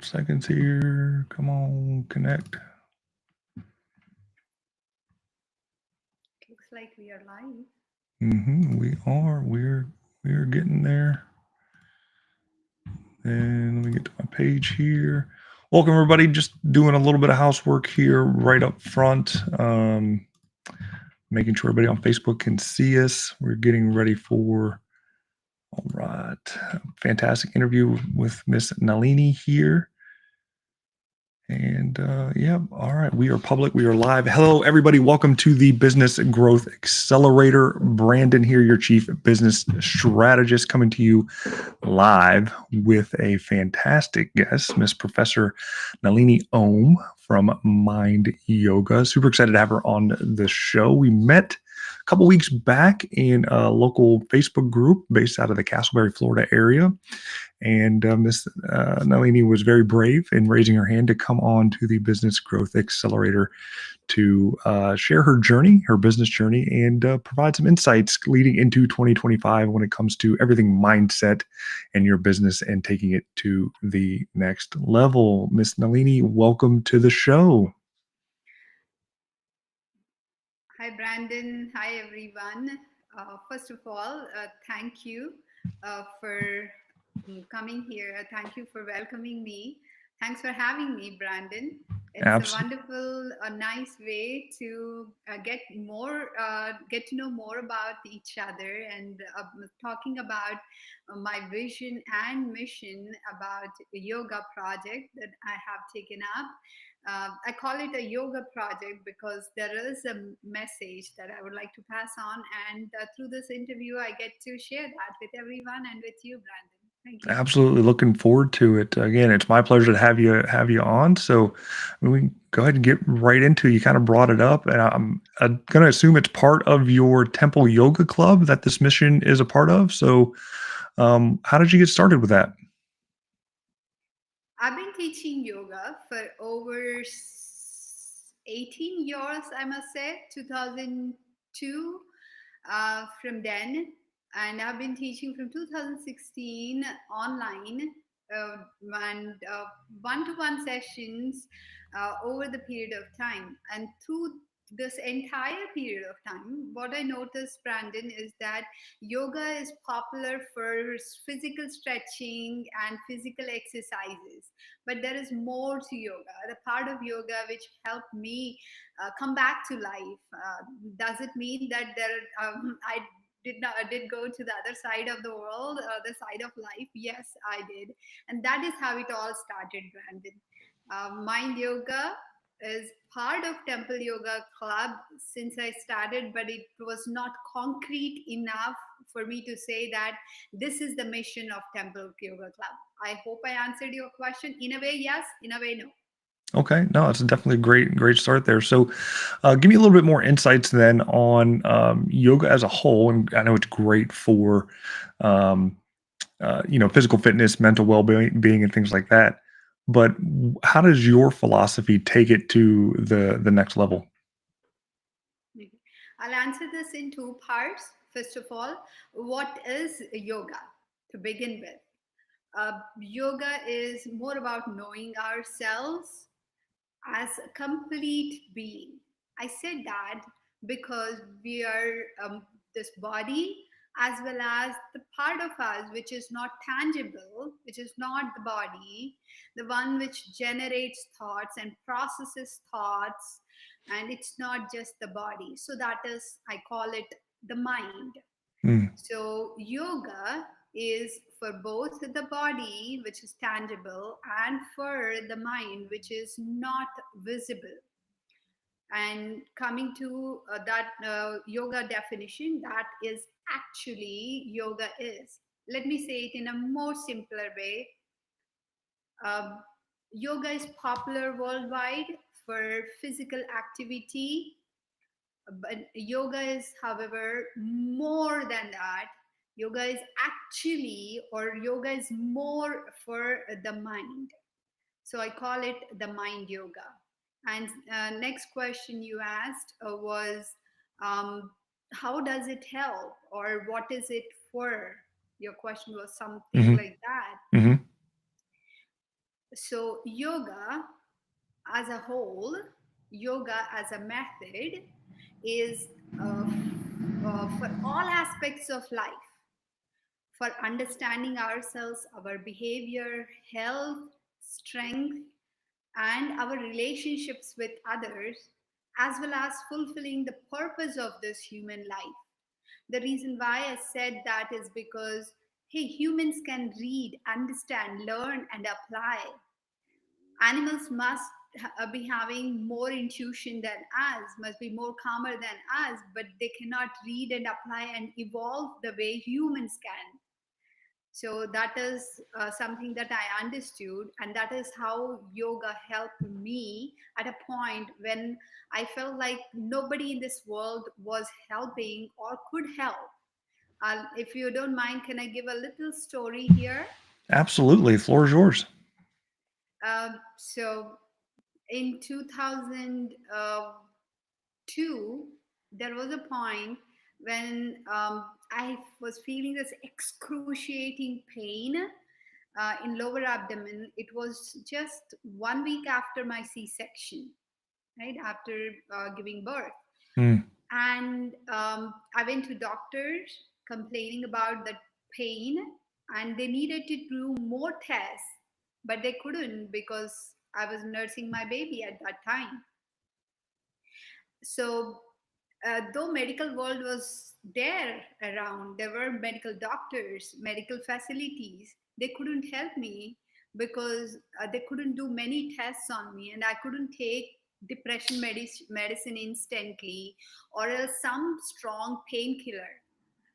seconds here. Come on, connect. Looks like we are live. We are. We're getting there. And let me get to my page here. Welcome everybody. Just doing a little bit of housework here right up front. Making sure everybody on Facebook can see us. We're getting ready for, all right, fantastic interview with Miss Nalini here. And yeah, all right, we are public, we are live. Hello, everybody. Welcome to the Business Growth Accelerator. Brandon here, your Chief Business Strategist, coming to you live with a fantastic guest, Miss Professor Nalini Om from Mind Yoga. Super excited to have her on the show. We met a couple weeks back in a local Facebook group based out of the Castleberry, Florida area. And Miss Nalini was very brave in raising her hand to come on to the Business Growth Accelerator to share her journey, her business journey, and provide some insights leading into 2025 when it comes to everything mindset and your business and taking it to the next level. Miss Nalini, welcome to the show. Hi, Brandon. Hi, everyone. First of all, thank you for coming here. Thank you for welcoming me. Thanks for having me, Brandon. It's a wonderful, nice way to get to know more about each other and talking about my vision and mission about a yoga project that I have taken up. I call it a yoga project because there is a message that I would like to pass on, and through this interview, I get to share that with everyone and with you, Brandon. Thank you. Absolutely, looking forward to it. Again, it's my pleasure to have you on. So, we can go ahead and get right into it. You kind of brought it up, and I'm going to assume it's part of your Temple Yoga Club that this mission is a part of. So, how did you get started with that? I've been teaching yoga for over 18 years, I must say, 2002 from then. And I've been teaching from 2016 online and one-to-one sessions over the period of time. And through this entire period of time, what I noticed, Brandon, is that yoga is popular for physical stretching and physical exercises, but there is more to yoga. The part of yoga which helped me come back to life. Does it mean that I did go to the other side of the world, the side of life? Yes, I did, and that is how it all started, Brandon. Mind yoga is part of Temple Yoga Club since I started, but it was not concrete enough for me to say that this is the mission of Temple Yoga Club. I hope I answered your question. In a way, yes. In a way, no. Okay, no, it's definitely a great start there. So, give me a little bit more insights then on yoga as a whole. And I know it's great for, physical fitness, mental well-being, and things like that. But how does your philosophy take it to the next level? Okay. I'll answer this in two parts. First of all, what is yoga to begin with? Yoga is more about knowing ourselves as a complete being. I said that because we are this body as well as the part of us which is not tangible, which is not the body, the one which generates thoughts and processes thoughts, and it's not just the body. So that is, I call it the mind. So, yoga is for both the body, which is tangible, and for the mind, which is not visible. And coming to that yoga definition, that is actually yoga is. Let me say it in a more simpler way. Um, Yoga is popular worldwide for physical activity, but yoga is, however, more than that. Yoga is actually, or yoga is more for the mind. So I call it the mind yoga. And next question you asked was, um, how does it help, or what is it for? Your question was something Mm-hmm. like that. Mm-hmm. So, yoga as a whole, yoga as a method is for all aspects of life, for understanding ourselves, our behavior, health, strength, and our relationships with others, as well as fulfilling the purpose of this human life. The reason why I said that is because, hey, humans can read, understand, learn, and apply. Animals must be having more intuition than us, must be more calmer than us, but they cannot read and apply and evolve the way humans can. So that is something that I understood, and that is how yoga helped me at a point when I felt like nobody in this world was helping or could help. If you don't mind, can I give a little story here? Absolutely. Floor is yours. So in 2002, there was a point when I was feeling this excruciating pain in lower abdomen. It was just 1 week after my C-section, right after giving birth, Mm, and I went to doctors complaining about the pain, and they needed to do more tests, but they couldn't because I was nursing my baby at that time. So though medical world was there around, there were medical doctors, medical facilities, they couldn't help me because they couldn't do many tests on me, and I couldn't take depression medicine instantly, or else some strong painkiller.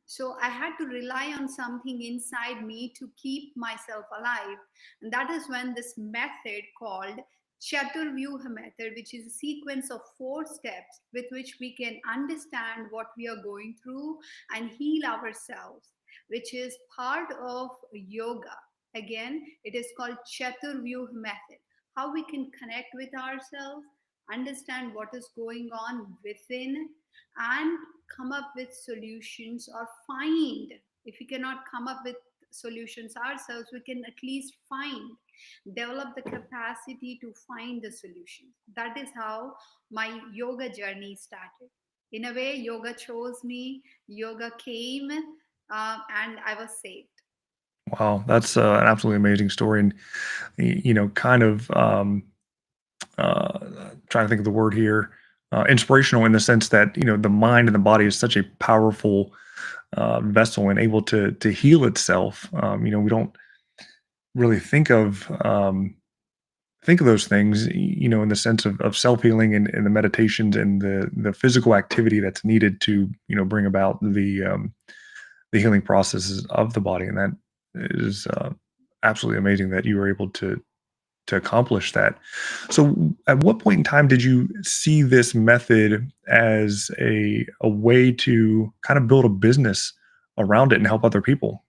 So I had to rely on something inside me to keep myself alive. And that is when this method called Chaturvyuha method, which is a sequence of 4 steps with which we can understand what we are going through and heal ourselves, which is part of yoga. Again, it is called Chaturvyuha method. How we can connect with ourselves, understand what is going on within, and come up with solutions, or find, if we cannot come up with solutions ourselves, we can at least find, develop the capacity to find the solutions. That is how my yoga journey started. In a way, yoga chose me, yoga came, and I was saved. wow, that's an absolutely amazing story, and kind of uh, trying to think of the word here. Inspirational in the sense that the mind and the body is such a powerful vessel and able to heal itself. We don't really think of those things, in the sense of self healing and the meditations and the physical activity that's needed to bring about the healing processes of the body, and that is absolutely amazing that you were able to accomplish that. So, at what point in time did you see this method as a way to kind of build a business around it and help other people?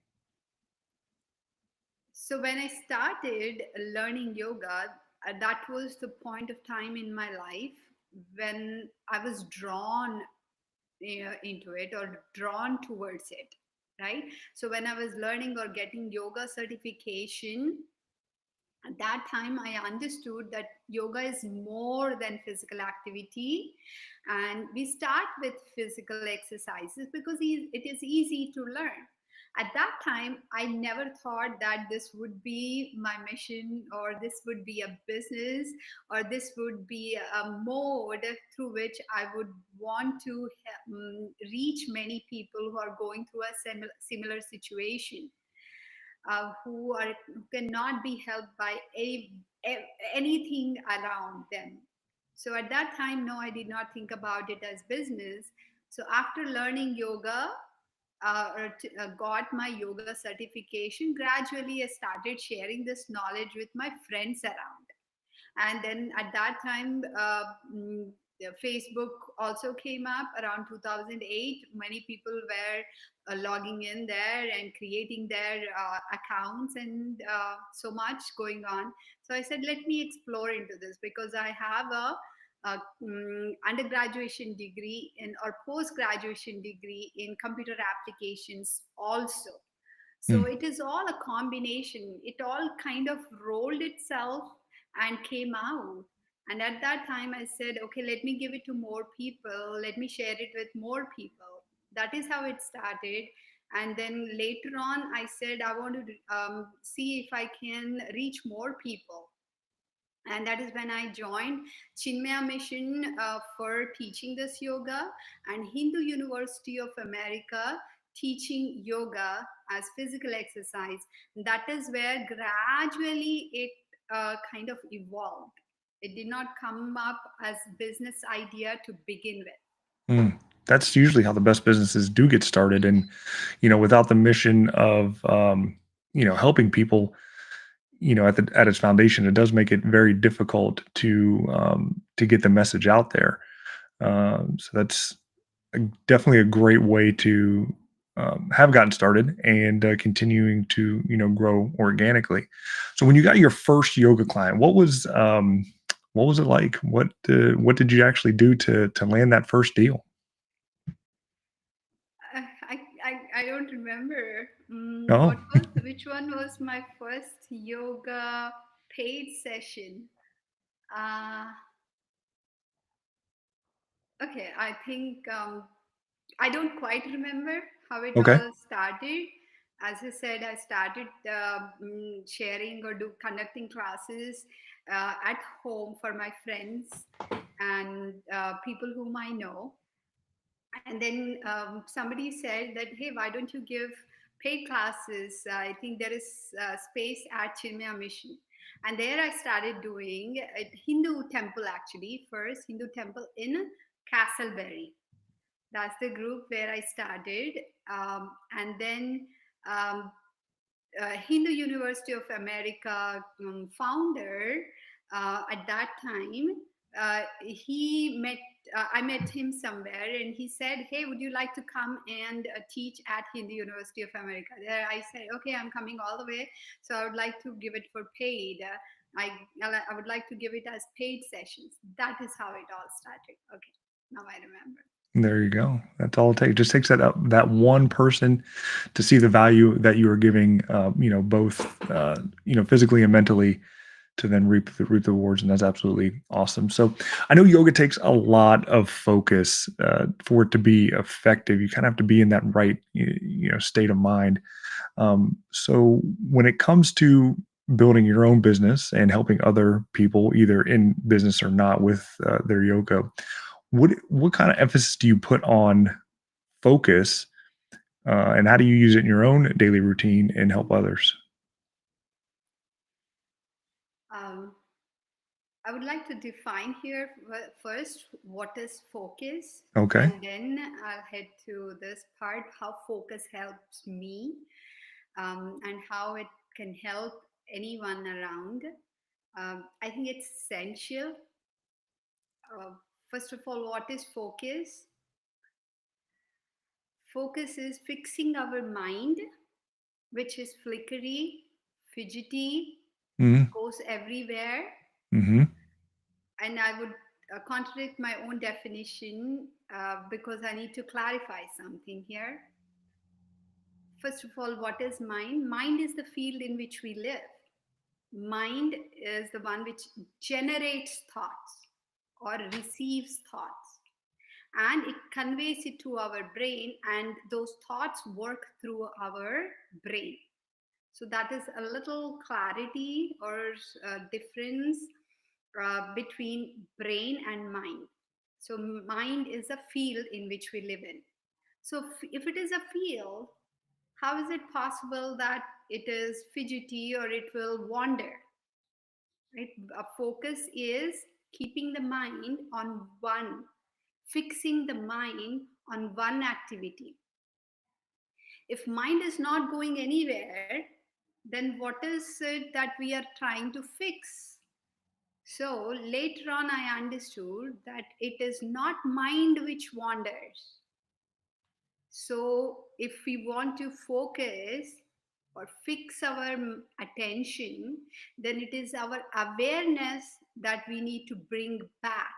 So when I started learning yoga, that was the point of time in my life when I was drawn into it, or drawn towards it, right? So when I was learning or getting yoga certification, at that time I understood that yoga is more than physical activity, and we start with physical exercises because it is easy to learn. At that time I never thought that this would be my mission, or this would be a business, or this would be a mode through which I would want to reach many people who are going through a similar situation, who cannot be helped by anything around them. So at that time, no, I did not think about it as business. So after learning yoga, got my yoga certification, gradually I started sharing this knowledge with my friends around. And then at that time, Facebook also came up around 2008. Many people were logging in there and creating their accounts, and so much going on. So I said, let me explore into this because I have a undergraduation degree in, or post graduation degree in computer applications also. So it is all a combination. It all kind of rolled itself and came out. And at that time, I said, okay, let me give it to more people. Let me share it with more people. That is how it started. And then later on, I said, I want to see if I can reach more people. And that is when I joined Chinmaya Mission for teaching this yoga, and Hindu University of America teaching yoga as physical exercise. That is where gradually it kind of evolved. It did not come up as business idea to begin with. Mm. That's usually how the best businesses do get started, and without the mission of helping people, at its foundation, it does make it very difficult to get the message out there. So that's definitely a great way to have gotten started and continuing to grow organically. So when you got your first yoga client, what was it like? What did you actually do to land that first deal? I don't remember Oh, which one was my first yoga paid session. Uh, okay, I think I don't quite remember how it okay. all started. As I said, I started sharing or conducting classes at home for my friends and people whom I know. And then somebody said that, hey, why don't you give paid classes? I think there is space at Chinmaya Mission. And there I started doing at Hindu temple, actually, first Hindu temple in Castleberry. That's the group where I started. And then um, Hindu University of America founder at that time, he met. I met him somewhere, and he said, "Hey, would you like to come and teach at Hindu University of America?" There, I said, "Okay, I'm coming all the way. So I would like to give it for paid. I would like to give it as paid sessions." That is how it all started. Okay, now I remember. There you go. That's all it takes. Just takes that one person to see the value that you are giving, both physically and mentally, to then reap the rewards, and that's absolutely awesome. So, I know yoga takes a lot of focus for it to be effective. You kind of have to be in that right state of mind. So, when it comes to building your own business and helping other people, either in business or not, with their yoga, what kind of emphasis do you put on focus, and how do you use it in your own daily routine and help others? Um, I would like to define here first what is focus, Okay. and then I'll head to this part how focus helps me and how it can help anyone around. I think it's essential. Uh, First of all, what is focus? Focus is fixing our mind, which is flickery, fidgety, Hmm. goes everywhere. Hmm. And I would contradict my own definition because I need to clarify something here. First of all, what is mind? Mind is the field in which we live. Mind is the one which generates thoughts or receives thoughts, and it conveys it to our brain, and those thoughts work through our brain. So that is a little clarity or difference between brain and mind. So mind is a field in which we live in. So if it is a field, how is it possible that it is fidgety or it will wander? Right? A focus is keeping the mind on one, fixing the mind on one activity. If mind is not going anywhere, then what is it that we are trying to fix? So later on, I understood that it is not mind which wanders. So if we want to focus or fix our attention, then it is our awareness that we need to bring back.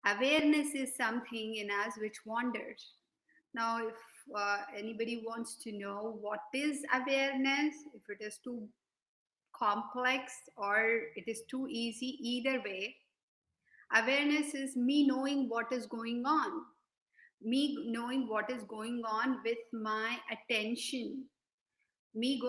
Awareness is something in us which wanders. Now, if anybody wants to know what is awareness, if it is too complex or it is too easy, either way, awareness is me knowing what is going on, me knowing what is going on with my attention, me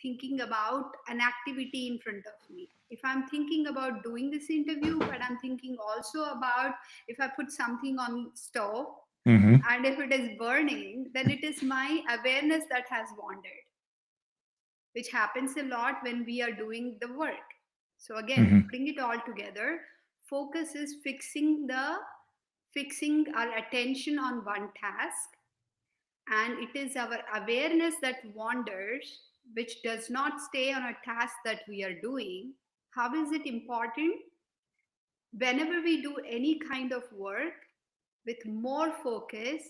thinking about an activity in front of me. If I'm thinking about doing this interview, but I'm thinking also about if I put something on stove Mm-hmm. and if it is burning, then it is my awareness that has wandered, which happens a lot when we are doing the work. So again, Mm-hmm. putting it all together, focus is fixing our attention on one task, and it is our awareness that wanders, which does not stay on a task that we are doing. How is it important? Whenever we do any kind of work with more focus,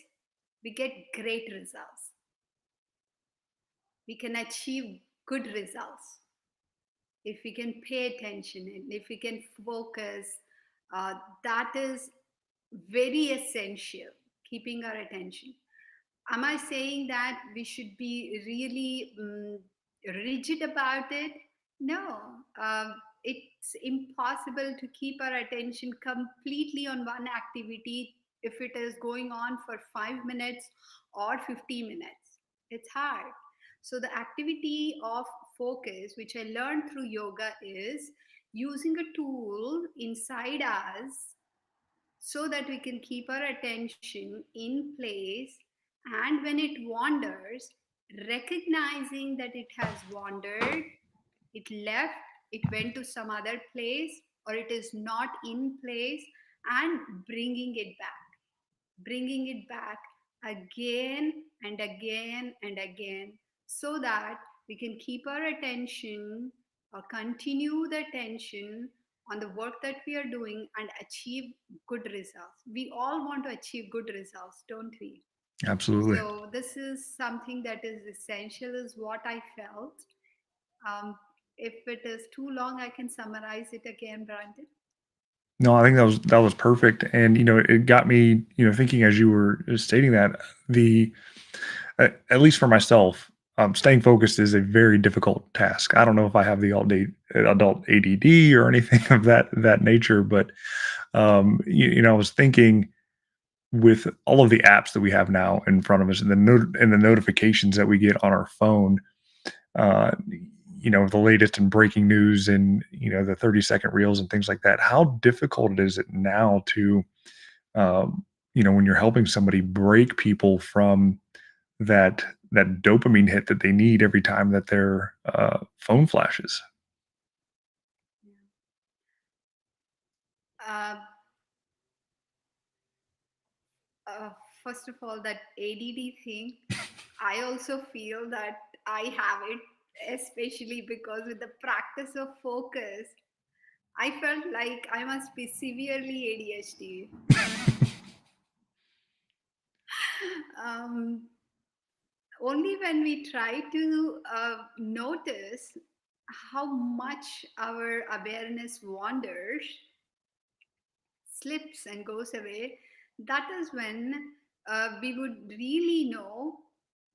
we get great results. We can achieve good results if we can pay attention and if we can focus. That is very essential, keeping our attention. Am I saying that we should be really rigid about it? No. It's impossible to keep our attention completely on one activity if it is going on for 5 minutes or 50 minutes. It's hard. So, the activity of focus, which I learned through yoga, is using a tool inside us so that we can keep our attention in place, and when it wanders, recognizing that it has wandered, it left, it went to some other place, or it is not in place, and bringing it back again and again and again, so that we can keep our attention or continue the attention on the work that we are doing and achieve good results. We all want to achieve good results, don't we? Absolutely. So, this is something that is essential, is what I felt. Um, if it is too long, I can summarize it again, Brandon. No, I think that was perfect, and it got me thinking as you were stating that the at least for myself, staying focused is a very difficult task. I don't know if I have the adult ADD or anything of that nature, but I was thinking with all of the apps that we have now in front of us and the notifications that we get on our phone, uh, the latest and breaking news and the 30-second reels and things like that. How difficult is it now to when you're helping somebody break people from that dopamine hit that they need every time that their phone flashes. Uh, uh, First of all, that ADD thing, I also feel that I have it, especially because with the practice of focus, I felt like I must be severely ADHD. Um, Only when we try to notice how much our awareness wanders, slips and goes away, that is when we would really know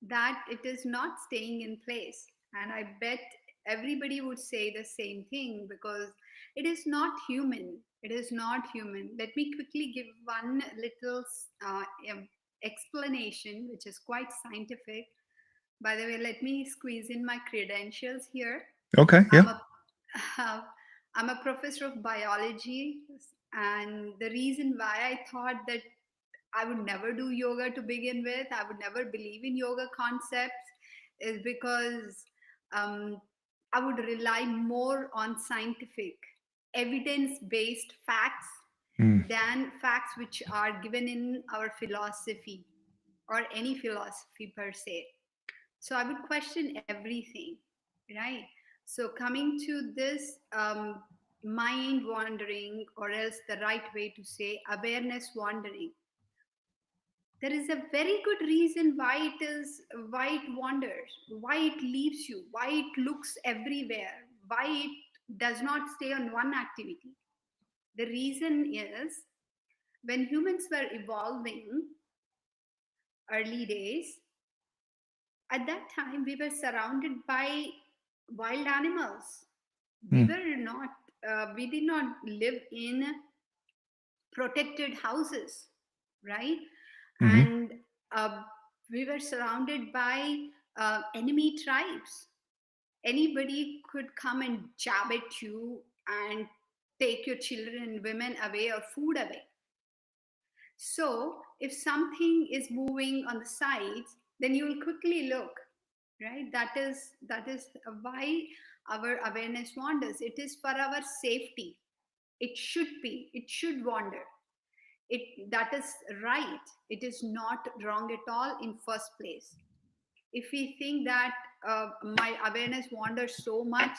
that it is not staying in place. And I bet everybody would say the same thing, because it is not human. It is not human. Let me quickly give one little uh, um, explanation, which is quite scientific. By the way, let me squeeze in my credentials here. Okay, yeah. I'm a I'm a professor of biology, and the reason why I thought that I would never do yoga to begin with, I would never believe in yoga concepts, is because um, I would rely more on scientific, evidence-based facts Mm, than facts which are given in our philosophy or any philosophy per se. So I would question everything, right? So coming to this mind wandering, or else the right way to say awareness wandering, there is a very good reason why it wanders, why it leaves you, why it looks everywhere, why it does not stay on one activity. The reason is, when humans were evolving, early days, at that time we were surrounded by wild animals. We Mm, were not, we did not live in protected houses, right? hmm. And uh, we were surrounded by enemy tribes. Anybody could come and jab at you and take your children and women away or food away. So if something is moving on the sides, then you will quickly look, right? That is why our awareness wanders. It is for our safety. It should be. It should wander. It that is right. It is not wrong at all in first place. If we think that my awareness wanders so much,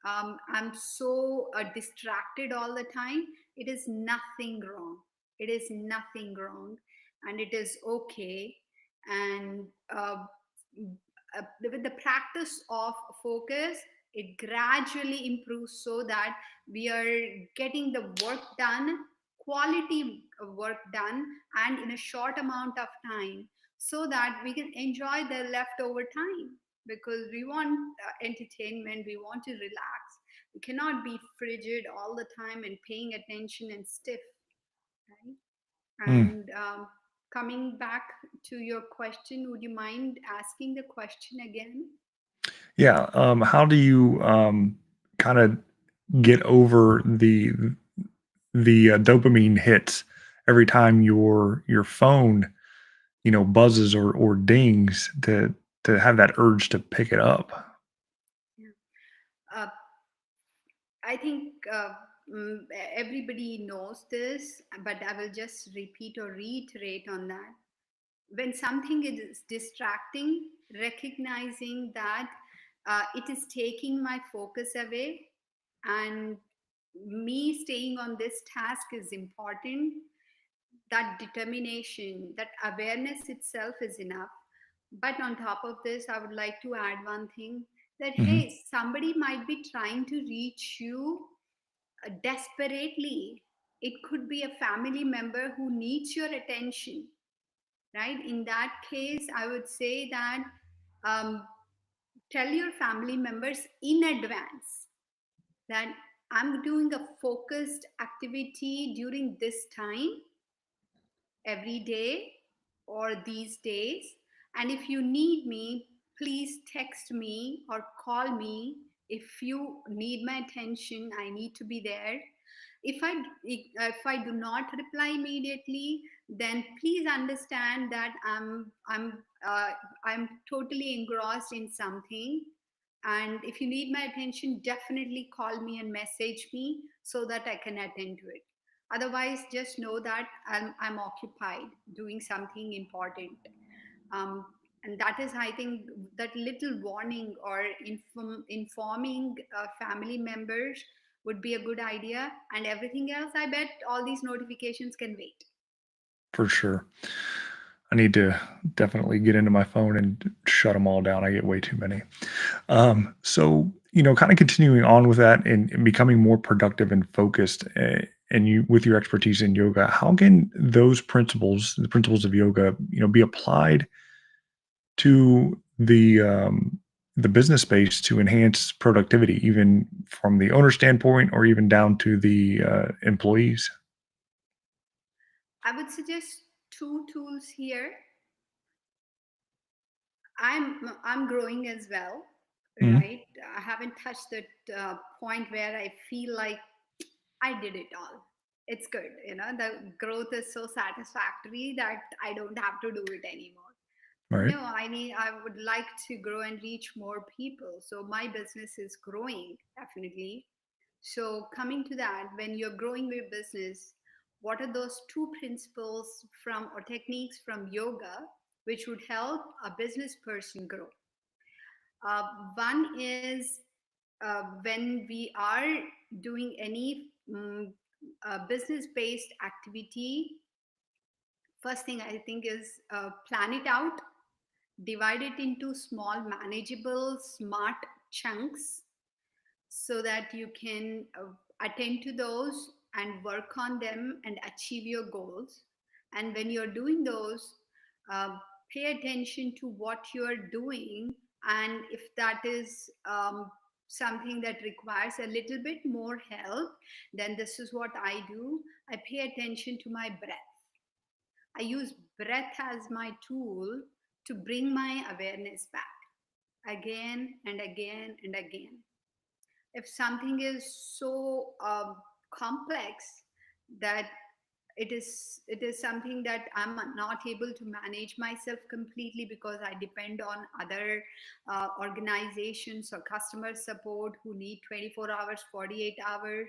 I'm so distracted all the time, it is nothing wrong. It is nothing wrong, and it is okay. And with the practice of focus, it gradually improves so that we are getting the work done, quality work done, and in a short amount of time, so that we can enjoy the leftover time, because we want entertainment, we want to relax. We cannot be frigid all the time and paying attention and stiff, right? Mm. And coming back to your question, would you mind asking the question again? Yeah. How do you kind of get over the dopamine hits every time your phone, buzzes or dings to have that urge to pick it up? Yeah. uh, I think everybody knows this, but I will just repeat or reiterate on that. When something is distracting, recognizing that it is taking my focus away, and me staying on this task is important, that determination, that awareness itself is enough. But on top of this, I would like to add one thing, that Hmm. hey, somebody might be trying to reach you desperately. It could be a family member who needs your attention, right? In that case, I would say that um, tell your family members in advance that I'm doing a focused activity during this time every day or these days. And if you need me, please text me or call me. If you need my attention, I need to be there. If I do not reply immediately, then please understand that I'm totally engrossed in something. And if you need my attention, definitely call me and message me so that I can attend to it. Otherwise, just know that I'm occupied doing something important. um, and that is, I think, that little warning or informing family members would be a good idea. And everything else, I bet all these notifications can wait. For sure. I need to definitely get into my phone and shut them all down. I get way too many. So, kind of continuing on with that and becoming more productive and focused, and you with your expertise in yoga, how can those principles, the principles of yoga, be applied to the business space to enhance productivity, even from the owner standpoint or even down to the employees? I would suggest two tools here. I'm growing as well, Mhm. right? I haven't touched that point where I feel like I did it all. It's good, the growth is so satisfactory that I don't have to do it anymore. All right. No, I would like to grow and reach more people. So my business is growing, definitely. So coming to that, when you're growing your business, what are those two principles from or techniques from yoga which would help a business person grow? Uh, One is when we are doing any business based activity, first thing I think is plan it out, divide it into small, manageable, smart chunks so that you can attend to those and work on them and achieve your goals. And when you're doing those, uh, pay attention to what you're doing, and if that is something that requires a little bit more help, then this is what I do. I pay attention to my breath. I use breath as my tool to bring my awareness back again and again and again. If something is so complex that it is something that I'm not able to manage myself completely, because I depend on other organizations or customer support who need 24 hours, 48 hours,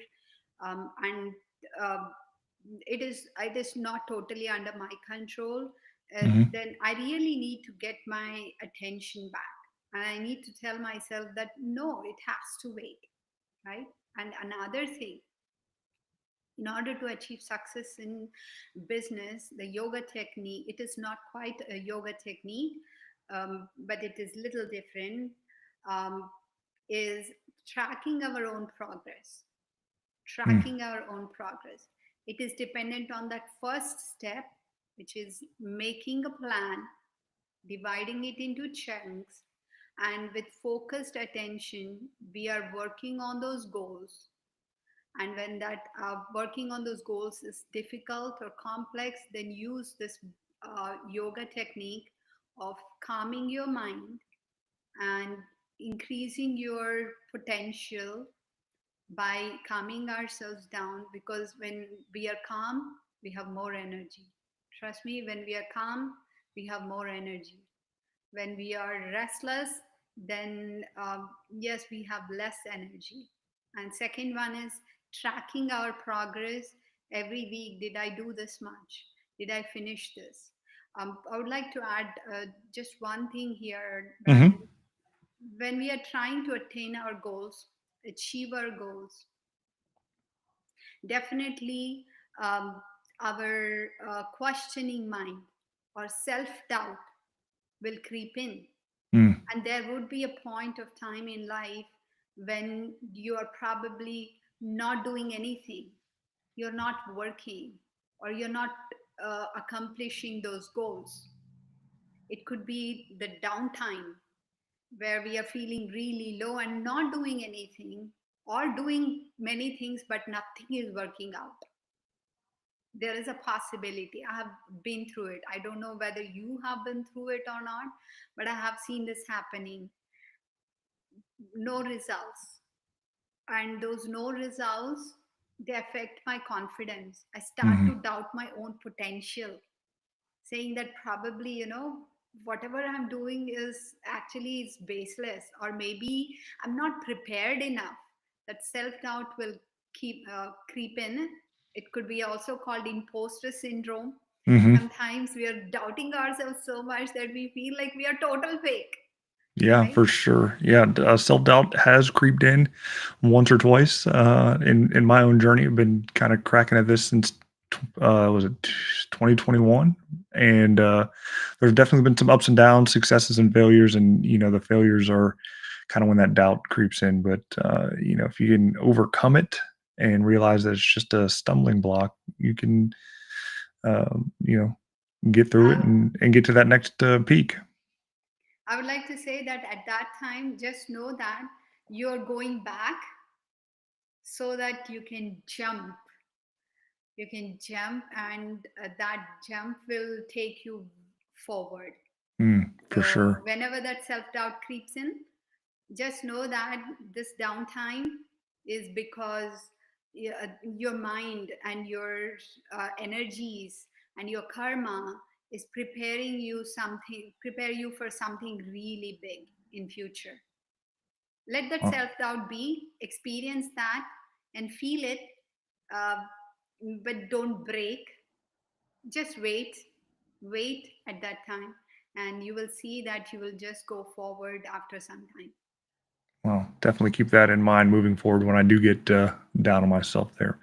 and uh, it is not totally under my control. Hmm. Then I really need to get my attention back, and I need to tell myself that no, it has to wait, right? And another thing, in order to achieve success in business, the yoga technique, it is not quite a yoga technique, but it is little different, um, is tracking our own progress. Mm. Tracking our own progress. It is dependent on that first step, which is making a plan, dividing it into chunks, and with focused attention, we are working on those goals. And when that working on those goals is difficult or complex, then use this yoga technique of calming your mind and increasing your potential by calming ourselves down, because when we are calm, we have more energy. Trust me, when we are calm, we have more energy. When we are restless, then yes, we have less energy. And second one is tracking our progress every week. Did I do this much? Did I finish this? I would like to add just one thing here, Brandon. Hmm. When we are trying to attain our goals, achieve our goals, definitely um, our questioning mind or self doubt will creep in. Mm. And there would be a point of time in life when you are probably not doing anything, you're not working, or you're not accomplishing those goals. It could be the downtime where we are feeling really low and not doing anything, or doing many things but nothing is working out. There is a possibility. I have been through it. I don't know whether you have been through it or not, but I have seen this happening. No results. And those no results, they affect my confidence. I start to Hmm. doubt my own potential, saying that probably, whatever I'm doing is actually is baseless, or maybe I'm not prepared enough. That self doubt will keep creep in. It could be also called imposter syndrome. Hmm. Sometimes we are doubting ourselves so much that we feel like we are total fake, Yeah, right? for sure. Yeah, self doubt has creeped in once or twice in my own journey. I've been kind of cracking at this since was it 2021, and there's definitely been some ups and downs, successes and failures, and the failures are kind of when that doubt creeps in. But if you can overcome it and realize that it's just a stumbling block, you can um, you know get through it I, and get to that next peak. I would like to say that at that time, just know that you're going back so that you can jump. You can jump, and that jump will take you forward. For So sure. whenever that self doubt creeps in, just know that this downtime is because your mind and your energies and your karma is prepare you for something really big in future. Let that Wow. self doubt be, experience that, and feel it, uh, but don't break. Just wait at that time, and you will see that you will just go forward after some time. Well, definitely keep that in mind moving forward when I do get down on myself there.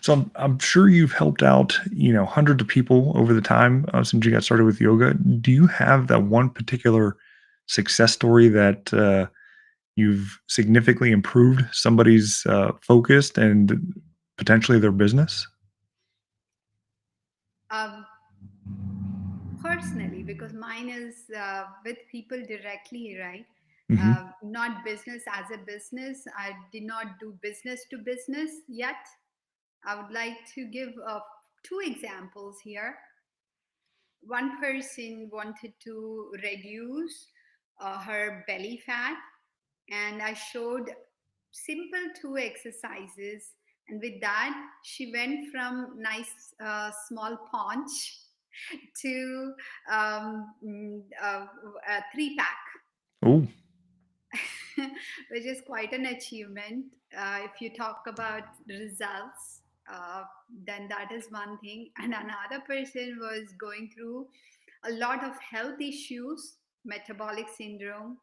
So I'm sure you've helped out, hundreds of people over the time since you got started with yoga. Do you have that one particular success story that you've significantly improved somebody's focus and potentially their business? um, for personally, because mine is with people directly, right? Hmm. Not business as a business. I did not do business to business yet. I would like to give two examples here. One person wanted to reduce her belly fat, and I showed simple two exercises, and with that she went from nice small paunch to a three pack. Oh. Which is quite an achievement. If you talk about results, then that is one thing. And another person was going through a lot of health issues, metabolic syndrome,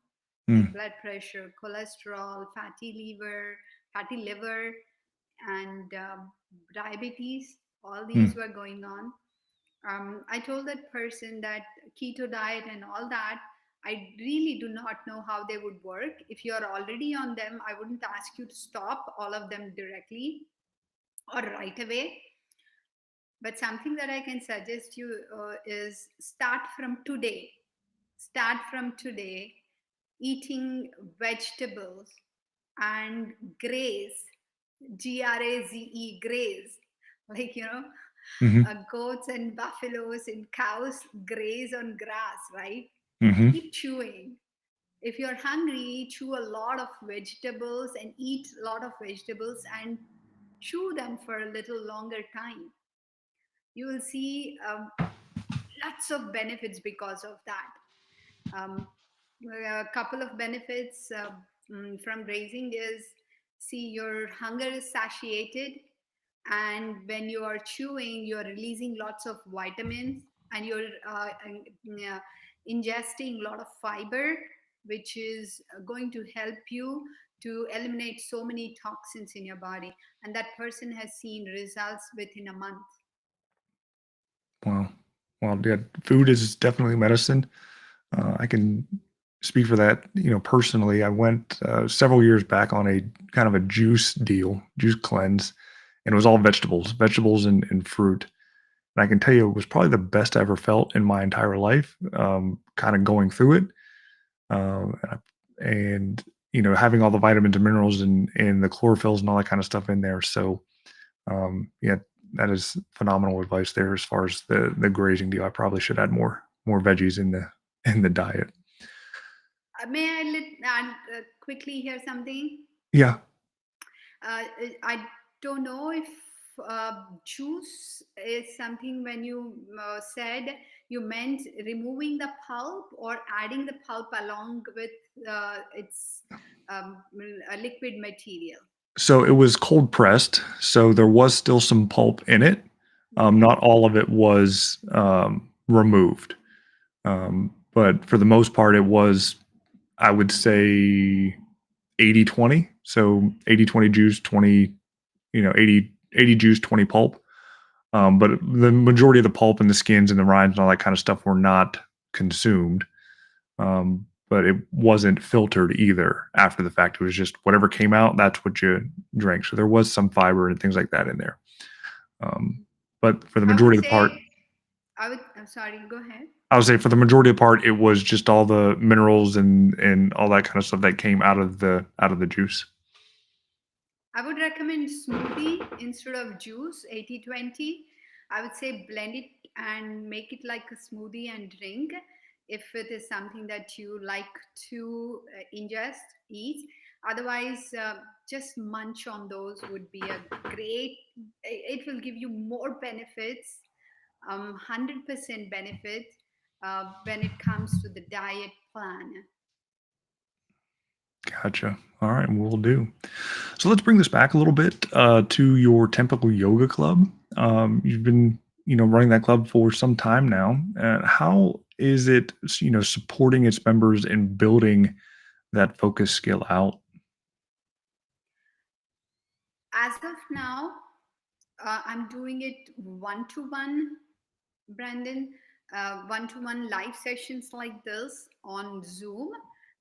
like Mm. blood pressure, cholesterol, fatty liver, and diabetes. All these Mm. were going on. I told that person that keto diet and all that, I really do not know how they would work. If you're already on them, I wouldn't ask you to stop all of them directly or right away. But something that I can suggest you is start from today. Start from today eating vegetables and graze, graze, graze. Like, Hmm. goats and buffaloes and cows graze on grass, right? Hmm. Keep chewing. If you're hungry, chew a lot of vegetables and eat a lot of vegetables and chew them for a little longer time. You will see lots of benefits because of that. Um, a couple of benefits from grazing is, see, your hunger is satiated, and when you are chewing, you are releasing lots of vitamins, and you're uh, ingesting a lot of fiber, which is going to help you to eliminate so many toxins in your body. And that person has seen results within a month. Wow. Well, yeah, food is definitely medicine. I can speak for that. Personally, I went several years back on a kind of a juice deal, juice cleanse, and it was all vegetables and fruit. And I can tell you, it was probably the best I ever felt in my entire life. Kind of going through it, and having all the vitamins and minerals and the chlorophylls and all that kind of stuff in there. So, yeah, that is phenomenal advice there as far as the grazing deal. I probably should add more veggies in the diet. May I add quickly here something? Yeah. I don't know if juice is something, when you said, you meant removing the pulp or adding the pulp along with its a liquid material. So it was cold pressed, so there was still some pulp in it. Not Hmm. all of it was removed, but for the most part, it was, I would say, 80-20. So 80-20 juice, 20, 80 juice, 20 pulp. But the majority of the pulp and the skins and the rinds and all that kind of stuff were not consumed. But it wasn't filtered either after the fact. It was just whatever came out, that's what you drank. So there was some fiber and things like that in there. Um, but for the I would majority of the part, say, I'm sorry, go ahead. I would say for the majority of the part, it was just all the minerals and all that kind of stuff that came out of the juice. I would recommend smoothie instead of juice, 80-20. I would say blend it and make it like a smoothie and drink if it is something that you like to ingest, eat. Otherwise, just munch on those would be a great, it will give you more benefits, 100% benefit when it comes to the diet plan. Gotcha. All right, we'll do. So let's bring this back a little bit to your Temple Yoga Club. You've been, running that club for some time now. How is it, supporting its members in building that focus skill out? As of now, I'm doing it one to one, Brandon, one to one live sessions like this on Zoom,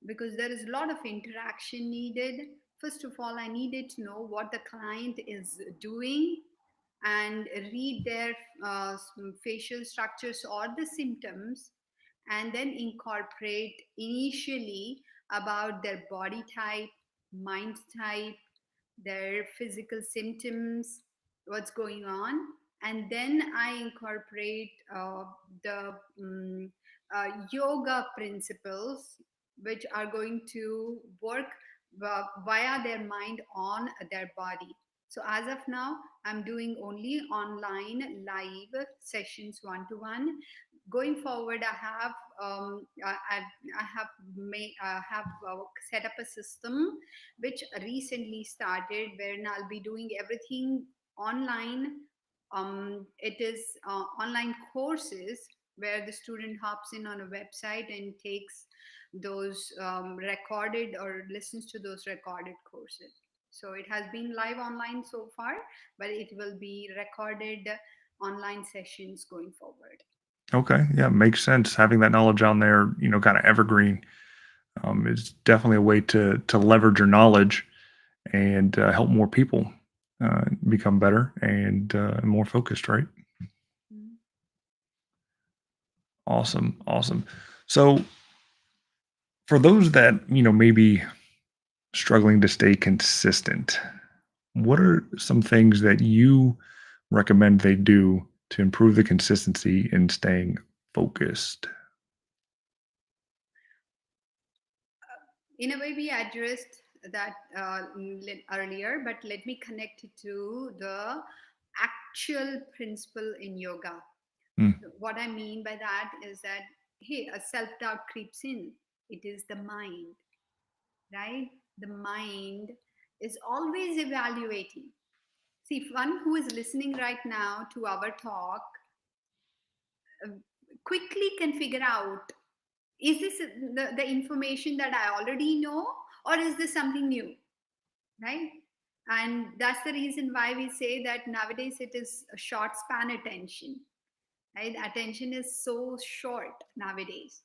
because there is a lot of interaction needed. First of all, I needed to know what the client is doing and read their facial structures or the symptoms and then incorporate initially about their body type, mind type, their physical symptoms, what's going on, and then I incorporate the yoga principles, which are going to work via their mind on their body. So as of now, I'm doing only online live sessions one to one. Going forward, I have set up a system which recently started, wherein I'll be doing everything online. It is online courses where the student hops in on a website and takes those recorded or listens to those recorded courses. So it has been live online so far, but it will be recorded online sessions going forward. Okay. Yeah, makes sense. Having that knowledge on there, kind of evergreen, is definitely a way to leverage your knowledge and help more people become better and more focused. Right. Mhm. Awesome. Awesome. So for those that maybe struggling to stay consistent, what are some things that you recommend they do to improve the consistency in staying focused? In a way, we addressed that earlier, but let me connect it to the actual principle in yoga. Mm, What I mean by that is that, hey, a self doubt creeps in. It is the mind, right? The mind is always evaluating. See, if one who is listening right now to our talk uh, quickly can figure out, is this the information that I already know, or is this something new, right? And that's the reason why we say that nowadays it is a short span attention, right? Attention is so short nowadays.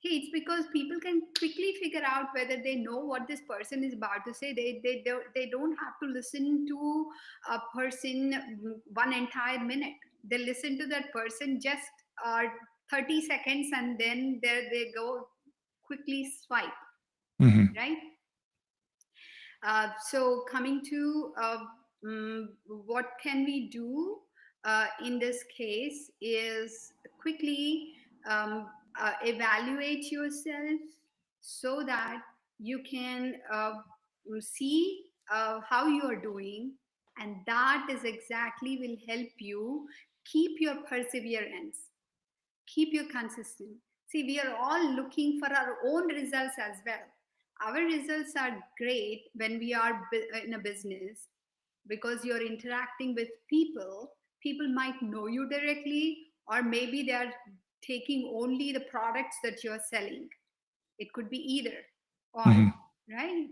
Hey, it's because people can quickly figure out whether they know what this person is about to say. They don't have to listen to a person one entire minute. They listen to that person just uh, 30 seconds, and then there they go, quickly swipe, mhm, right? So coming to what can we do in this case is quickly evaluate yourself so that you can see how you are doing, and that is exactly will help you keep your perseverance, keep you consistent. See, we are all looking for our own results as well. Our results are great when we are in a business, because you're interacting with people. People might know you directly, or maybe they are taking only the products that you're selling. It could be either or, mhm, right?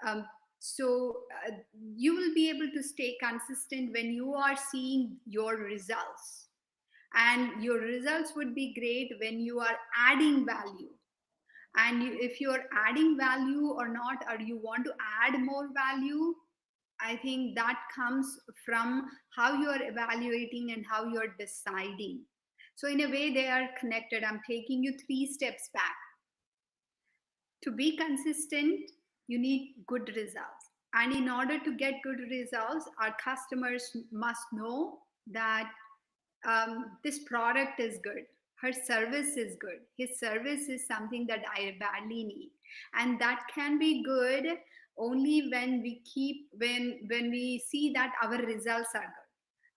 Um, so you will be able to stay consistent when you are seeing your results, and your results would be great when you are adding value. And if you're adding value or not, or you want to add more value, I think that comes from how you're evaluating and how you're deciding. So in a way they are connected. I'm taking you 3 steps back. To be consistent, you need good results, and in order to get good results, our customers must know that this product is good, her service is good, his service is something that I badly need. And that can be good only when we keep when we see that our results are good.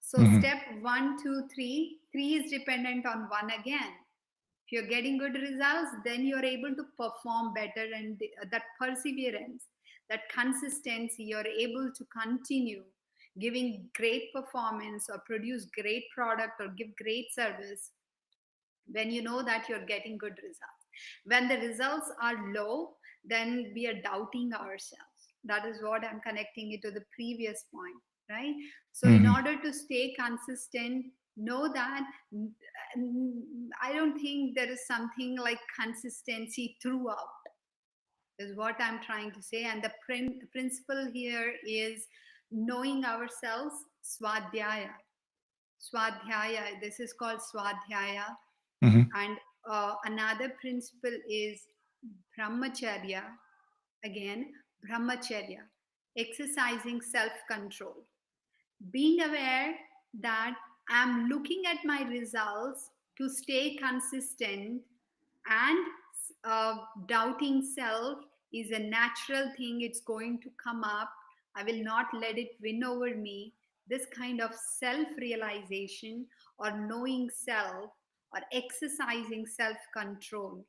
So mhm, step one, two, three, three is dependent on one again. If you're getting good results, then you're able to perform better, and that perseverance, that consistency, you're able to continue giving great performance or produce great product or give great service when you know that you're getting good results. When the results are low, then we are doubting ourselves. That is what I'm connecting it to the previous point, right? So in mhm, order to stay consistent, know that I don't think there is something like consistency throughout, is what I'm trying to say. And the principle here is knowing ourselves. Swadhyaya, this is called swadhyaya. mhm. And Another principle is brahmacharya. Again, brahmacharya, exercising self control, being aware that I'm looking at my results to stay consistent, and doubting self is a natural thing. It's going to come up. I will not let it win over me. This kind of self realization or knowing self or exercising self control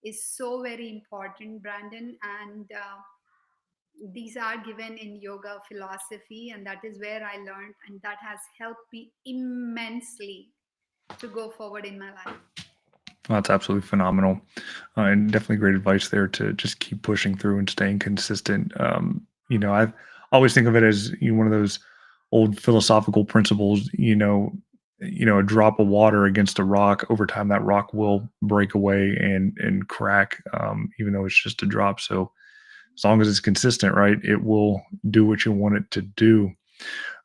is so very important, Brandon. And these are given in yoga philosophy, and that is where I learned, and that has helped me immensely to go forward in my life. Well, that's absolutely phenomenal, and definitely great advice there to just keep pushing through and staying consistent. I always think of it as one of those old philosophical principles. A drop of water against a rock over time, that rock will break away and crack, even though it's just a drop. So as long as it's consistent, right, it will do what you want it to do.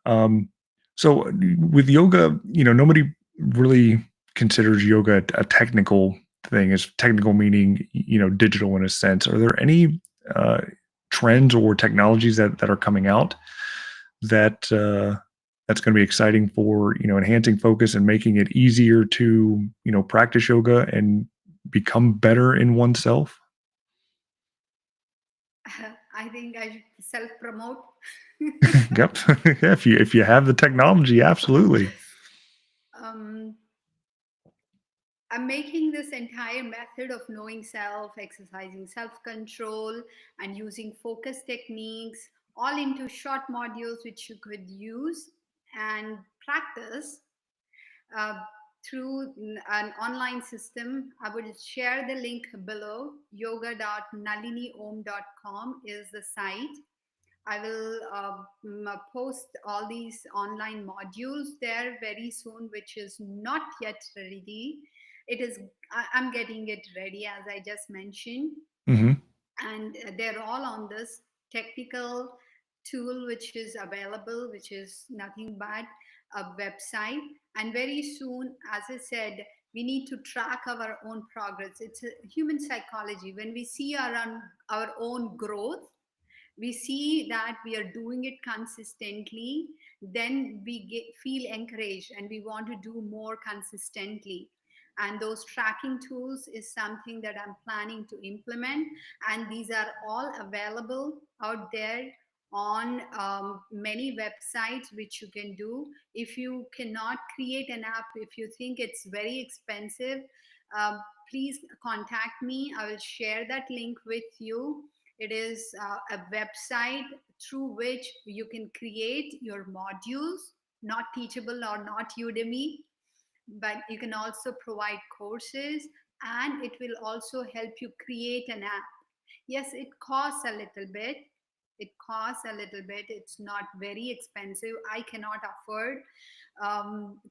Um, so with yoga, nobody really considers yoga a technical thing. Is technical meaning, digital in a sense. Are there any uh, trends or technologies that are coming out that that's going to be exciting for enhancing focus and making it easier to practice yoga and become better in oneself? I think I should self promote. Yep. Yeah, if you have the technology, absolutely. um, I'm making this entire method of knowing self, exercising self control, and using focus techniques all into short modules which you could use and practice uh, through an online system. I will share the link below. yoga.naliniom.com is the site. I will post all these online modules there very soon, which is not yet ready. It is, I'm getting it ready, as I just mentioned, Hmm. and they're all on this technical tool which is available, which is nothing but a website. And very soon, as I said, we need to track our own progress. It's a human psychology. When we see our own growth, we see that we are doing it consistently, then we feel encouraged and we want to do more consistently. And those tracking tools is something that I'm planning to implement, and these are all available out there on many websites which you can do. If you cannot create an app, if you think it's very expensive, um, please contact me. I will share that link with you. It is a website through which you can create your modules, not Teachable or not Udemy, but you can also provide courses, and it will also help you create an app. Yes, it costs a little bit. It costs a little bit. It's not very expensive. I cannot afford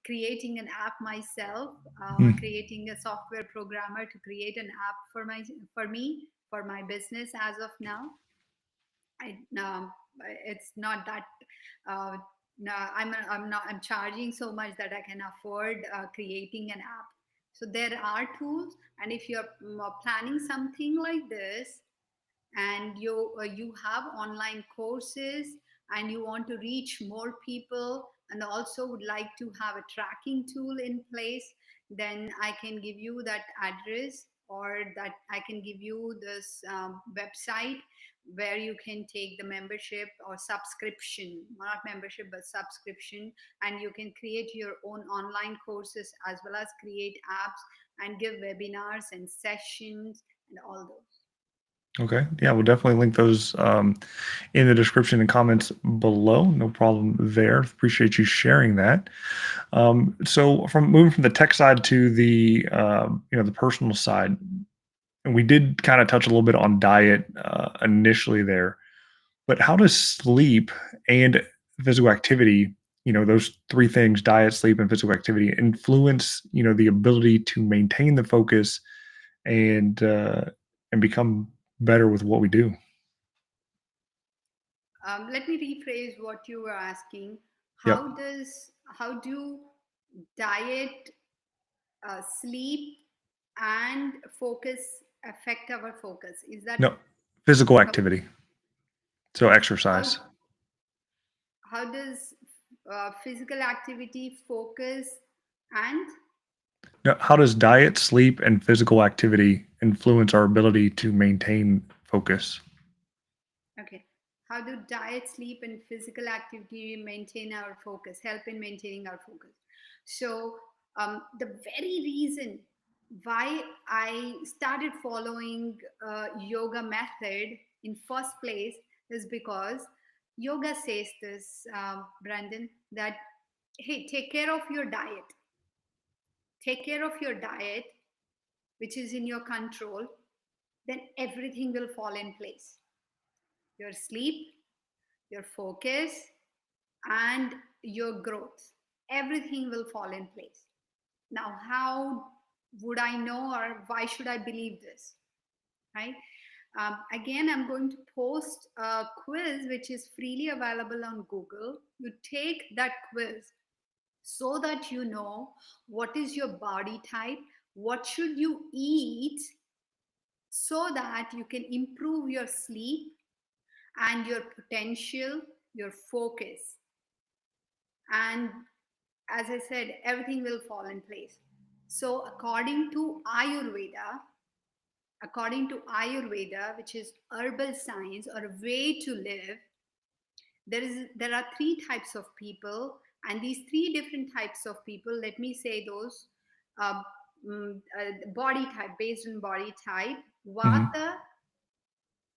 creating an app myself, creating a software programmer to create an app for me, for my business as of now. I it's not that uh, no, I'm not I'm charging so much that I can afford creating an app. So there are tools, and if you're planning something like this, and you have online courses, and you want to reach more people, and also would like to have a tracking tool in place, then I can give you that address, or that I can give you this website where you can take the membership or subscription, not membership but subscription, and you can create your own online courses as well as create apps and give webinars and sessions and all those. Okay. Yeah, we'll definitely link those in the description and comments below. No problem there. Appreciate you sharing that. So, from moving from the tech side to the the personal side, and we did kind of touch a little bit on diet initially there, but how does sleep and physical activity, those three things, diet, sleep, and physical activity, influence the ability to maintain the focus and uh, and become better with what we do? Let me rephrase what you were asking. Yep. How do diet, sleep, and focus affect our focus? Is that No, physical correct? activity. So exercise. How how does physical activity focus and Now, how does diet, sleep, and physical activity influence our ability to maintain focus? okay, how do diet, sleep, and physical activity maintain our focus, help in maintaining our focus? So, the very reason why I started following yoga method in first place is because yoga says this, Brandon, that hey, take care of your diet, take care of your diet, which is in your control, then everything will fall in place. Your sleep, your focus, and your growth. Everything will fall in place. Now, how would I know or why should I believe this? Right? Again, I'm going to post a quiz which is freely available on Google. You take that quiz so that you know what is your body type, what should you eat so that you can improve your sleep and your potential, your focus. And as I said, everything will fall in place. So, according to Ayurveda, which is herbal science or a way to live, there are three types of people, and these three different types of people. Let me say those uh, body type based on body type: Hmm. Vata,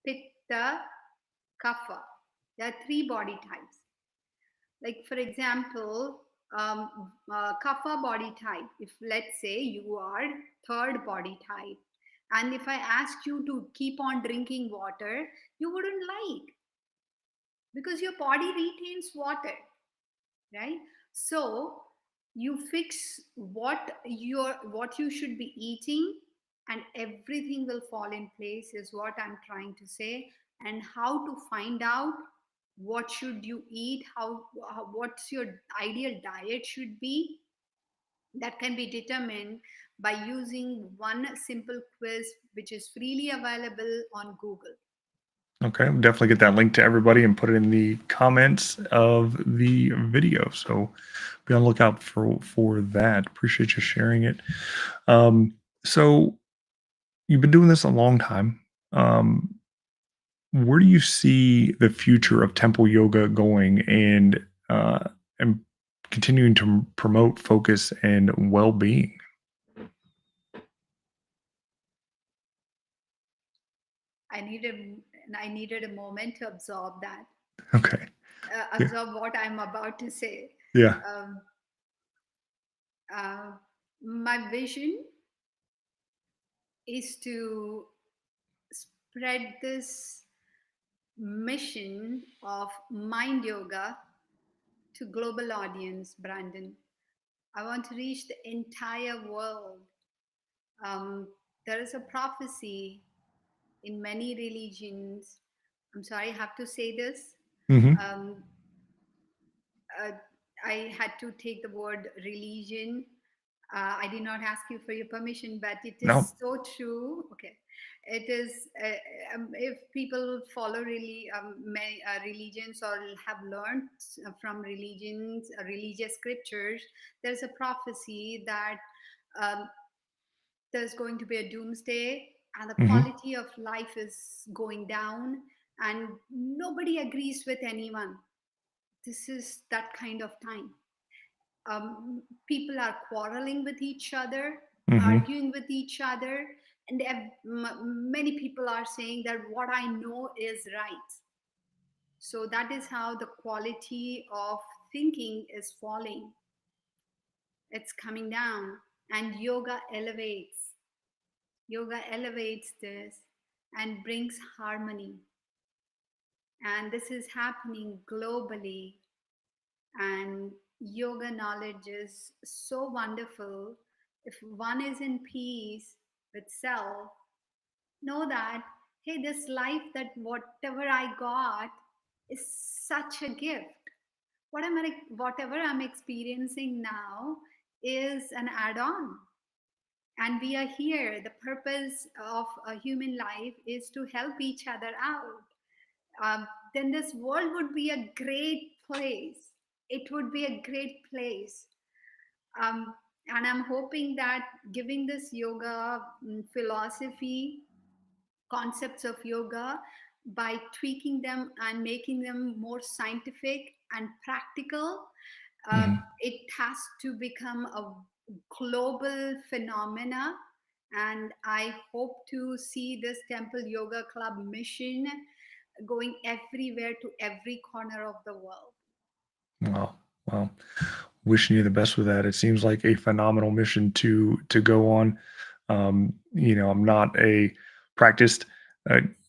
Pitta, Kapha. There are three body types. Like for example, kapha body type, if let's say you are third body type, and if I ask you to keep on drinking water, you wouldn't like, because your body retains water, right? So you fix what you should be eating, and everything will fall in place, is what I'm trying to say. And how to find out what should you eat, what's your ideal diet should be, that can be determined by using one simple quiz which is freely available on Google. Okay, definitely get that link to everybody and put it in the comments of the video. So be on the lookout for that. Appreciate you sharing it. So you've been doing this a long time. Where do you see the future of temple yoga going, and continuing to promote focus and well-being? I needed I needed a moment to absorb that, Okay. Yeah. absorb what I'm about to say. Yeah. Um, uh, my vision is to spread this mission of mind yoga to global audience, Brandon. I want to reach the entire world. Um, there is a prophecy in many religions. I'm sorry, I have to say this. Hmm. Um, uh, I had to take the word religion. I did not ask you for your permission, but it No. is so true. Okay, it is. If people follow really many religions or have learned from religions, religious scriptures, there's a prophecy that um, there's going to be a doomsday and the Hmm. quality of life is going down, and nobody agrees with anyone. This is that kind of time. People are quarreling with each other, Hmm. arguing with each other, and many people are saying that what I know is right. So that is how the quality of thinking is falling. It's coming down, and yoga elevates this and brings harmony. And this is happening globally. And yoga knowledge is so wonderful. If one is in peace with self, know that, hey, this life, that whatever I got is such a gift. Whatever I'm experiencing now is an add on. And we are here. The purpose of a human life is to help each other out. Then this world would be a great place. It would be a great place. Um, and I'm hoping that giving this yoga philosophy, concepts of yoga, by tweaking them and making them more scientific and practical, it has to become a global phenomena. And I hope to see this Temple Yoga Club mission going everywhere to every corner of the world. Wow. Well, wishing you the best with that. It seems like a phenomenal mission to go on. I'm not a practiced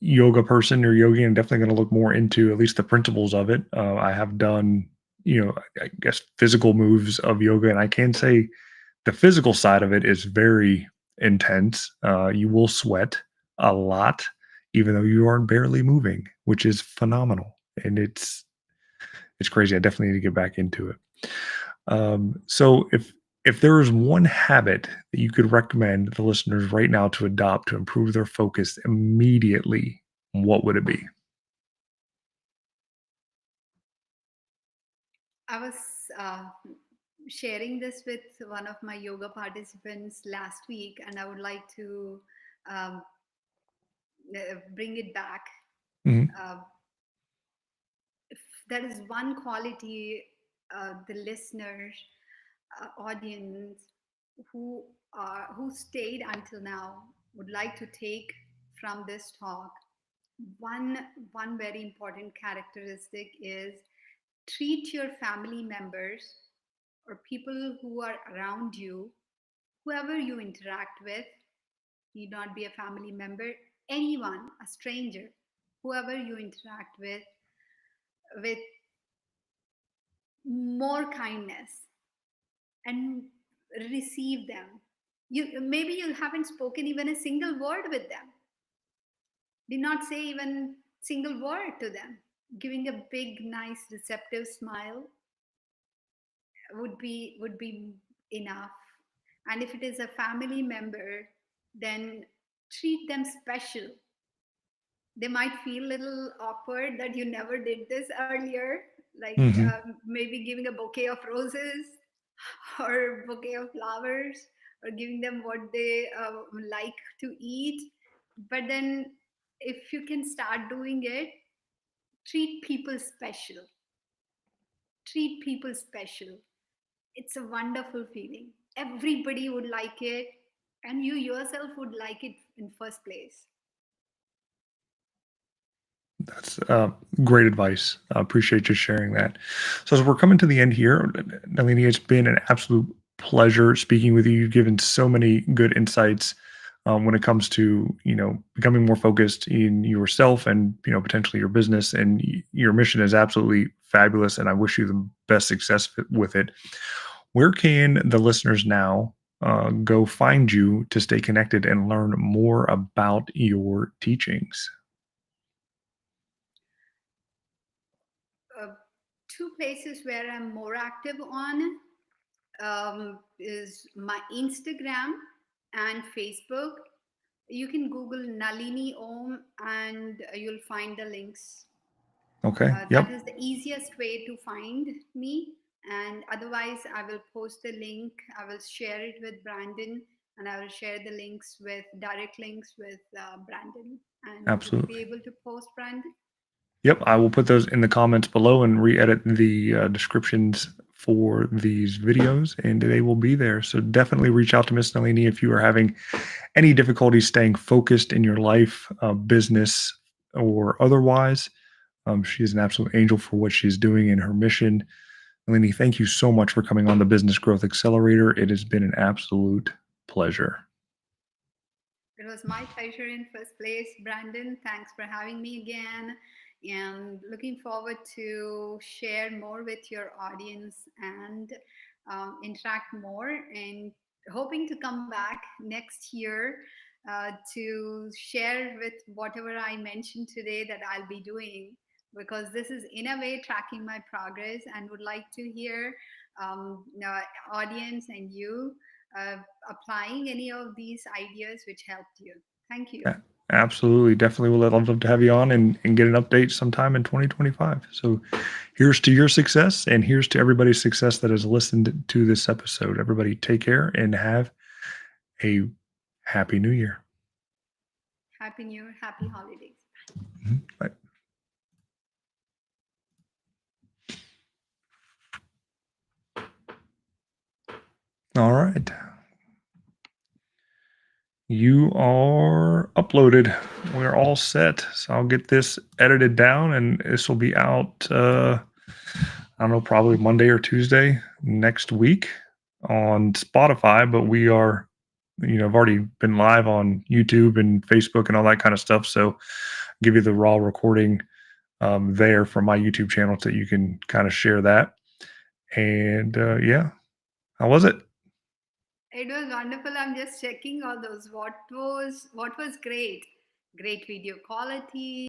yoga person or yogi. I'm definitely going to look more into at least the principles of it. I have done, I guess physical moves of yoga, and I can say the physical side of it is very intense. You will sweat a lot, even though you are barely moving, which is phenomenal, and it's crazy. I definitely need to get back into it. So if there is one habit that you could recommend the listeners right now to adopt to improve their focus immediately, what would it be? I was uh, sharing this with one of my yoga participants last week, and I would like to um, bring it back. Mhm. Uh, if there is one quality the listeners, audience who stayed until now would like to take from this talk, one one very important characteristic is treat your family members or people who are around you, whoever you interact with, need not be a family member, anyone, a stranger, whoever you interact with more kindness and receive them. You maybe you haven't spoken even a single word with them, did not say even single word to them. Giving a big nice receptive smile would be enough. And if it is a family member, then treat them special. They might feel a little awkward that you never did this earlier, like Mhm. maybe giving a bouquet of roses or bouquet of flowers, or giving them what they like to eat. But then if you can start doing it, treat people special. Treat people special. It's a wonderful feeling. Everybody would like it, and you yourself would like it in first place. That's great advice. I appreciate you sharing that. So, as we're coming to the end here, Nalini, it's been an absolute pleasure speaking with you. You've given so many good insights when it comes to becoming more focused in yourself and potentially your business. And your mission is absolutely fabulous. And I wish you the best success with it. Where can the listeners now go find you to stay connected and learn more about your teachings? uh, Two places where I'm more active on is my Instagram and Facebook. You can Google Nalini Om and you'll find the links. Okay. That Yep. is the easiest way to find me. And otherwise, I will post the link. I will share it with Brandon, and I will share the links with direct links with Brandon. And would you be Absolutely. able to post, Brandon? Yep, I will put those in the comments below and re-edit the descriptions for these videos, and they will be there. So definitely reach out to Miss Nalini if you are having any difficulty staying focused in your life, business, or otherwise. She is an absolute angel for what she's doing in her mission. Nalini, thank you so much for coming on the Business Growth Accelerator. It has been an absolute pleasure. It was my pleasure in first place, Brandon. Thanks for having me again, and looking forward to share more with your audience and interact more. And hoping to come back next year to share with whatever I mentioned today that I'll be doing. Because this is in a way tracking my progress, and would like to hear audience and you applying any of these ideas which helped you. Thank you. Absolutely. Definitely will. I'd love to have you on and get an update sometime in 2025. So here's to your success, and here's to everybody's success that has listened to this episode. Everybody take care and have a happy new year. Happy New Year, happy holidays. Bye. All right. You are uploaded. We're all set. So I'll get this edited down and this will be out, I don't know, probably Monday or Tuesday next week on Spotify. But we are, I've already been live on YouTube and Facebook and all that kind of stuff. So I'll give you the raw recording there from my YouTube channel so that you can kind of share that. And yeah, how was it? It was wonderful. I'm just checking all those. What was great? Great video quality,